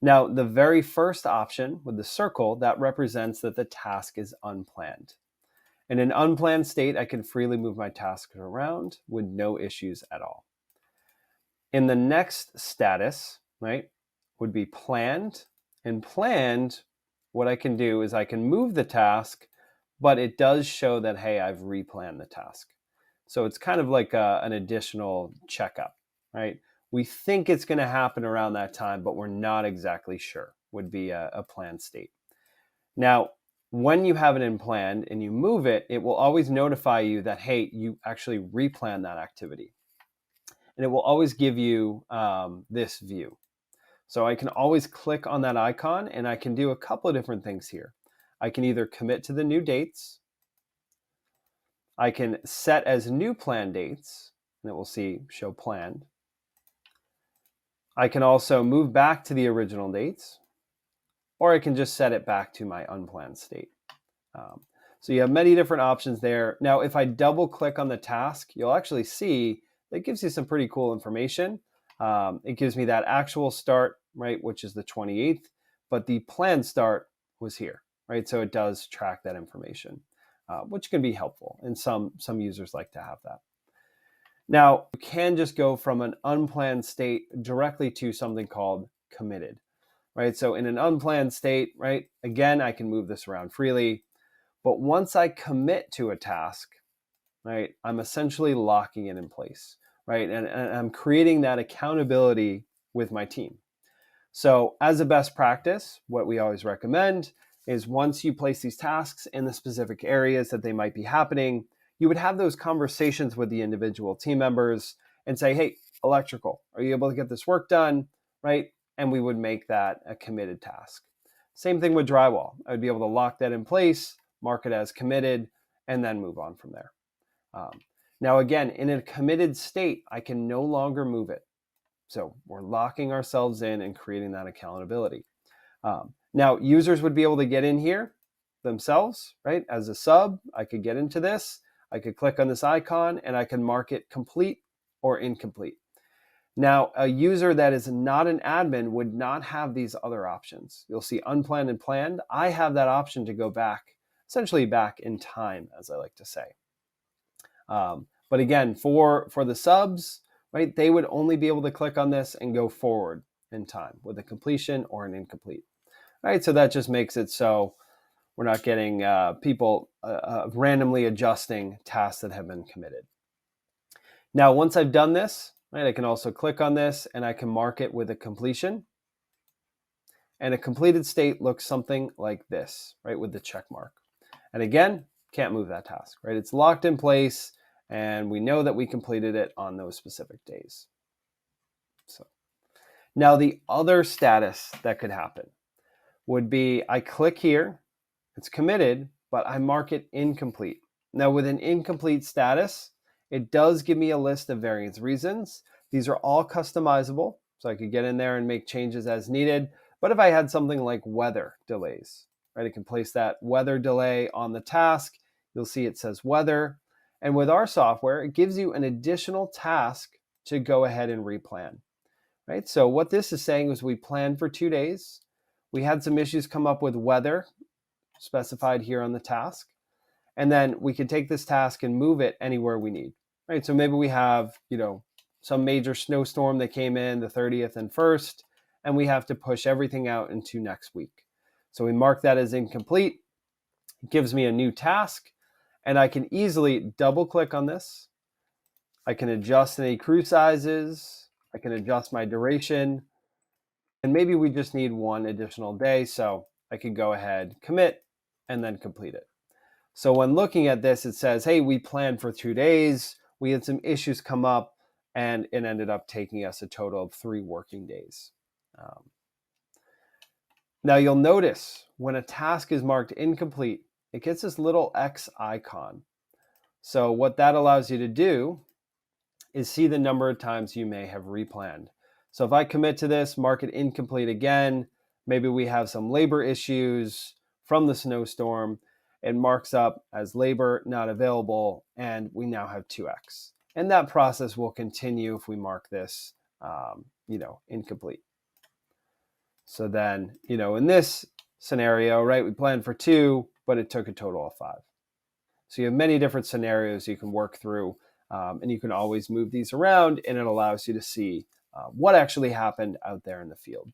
Now, the very first option with the circle, that represents that the task is unplanned. In an unplanned state, I can freely move my tasks around with no issues at all. In the next status, right, would be planned. And planned, what I can do is I can move the task, but it does show that, hey, I've replanned the task. So it's kind of like an additional checkup, right? We think it's going to happen around that time, but we're not exactly sure, would be a planned state. Now, when you have it in planned and you move it, it will always notify you that, hey, you actually replanned that activity. And it will always give you this view. So I can always click on that icon and I can do a couple of different things here. I can either commit to the new dates. I can set as new plan dates, and it will show planned. I can also move back to the original dates, or I can just set it back to my unplanned state. So you have many different options there. Now, if I double click on the task, you'll actually see that gives you some pretty cool information. It gives me that actual start, right, which is the 28th, but the planned start was here, right? So it does track that information, which can be helpful, and some users like to have that. Now, you can just go from an unplanned state directly to something called committed, right? So in an unplanned state, right, again, I can move this around freely. But once I commit to a task, right, I'm essentially locking it in place, right? And I'm creating that accountability with my team. So as a best practice, what we always recommend is once you place these tasks in the specific areas that they might be happening, you would have those conversations with the individual team members and say, hey, electrical, are you able to get this work done, right? And we would make that a committed task. Same thing with drywall. I would be able to lock that in place, mark it as committed, and then move on from there. Now, again, in a committed state, I can no longer move it. So we're locking ourselves in and creating that accountability. Now, users would be able to get in here themselves, right? As a sub, I could get into this. I could click on this icon and I can mark it complete or incomplete. Now, a user that is not an admin would not have these other options. You'll see unplanned and planned. I have that option to go back, essentially back in time, as I like to say. But again, for the subs, right, they would only be able to click on this and go forward in time with a completion or an incomplete. All right, so that just makes it so we're not getting people randomly adjusting tasks that have been committed. Now, once I've done this, right, I can also click on this and I can mark it with a completion. And a completed state looks something like this, right, with the check mark. And again, can't move that task, right? It's locked in place and we know that we completed it on those specific days. So now the other status that could happen would be I click here, it's committed, but I mark it incomplete. Now with an incomplete status, it does give me a list of variance reasons. These are all customizable, so I could get in there and make changes as needed. But if I had something like weather delays, right, I can place that weather delay on the task. You'll see it says weather. And with our software, it gives you an additional task to go ahead and replan, right? So what this is saying is we planned for 2 days. We had some issues come up with weather specified here on the task. And then we can take this task and move it anywhere we need, right? So maybe we have, some major snowstorm that came in the 30th and 1st, and we have to push everything out into next week. So we mark that as incomplete. It gives me a new task, and I can easily double click on this. I can adjust any crew sizes. I can adjust my duration. And maybe we just need one additional day, so I could go ahead, commit, and then complete it. So when looking at this, it says, hey, we planned for 2 days. We had some issues come up, and it ended up taking us a total of 3 working days. Now you'll notice when a task is marked incomplete, it gets this little X icon. So what that allows you to do is see the number of times you may have replanned. So if I commit to this, mark it incomplete again, maybe we have some labor issues from the snowstorm, it marks up as labor not available, and we now have 2X. And that process will continue if we mark this, incomplete. So then, in this scenario, right, we planned for 2, but it took a total of 5. So you have many different scenarios you can work through, and you can always move these around, and it allows you to see what actually happened out there in the field.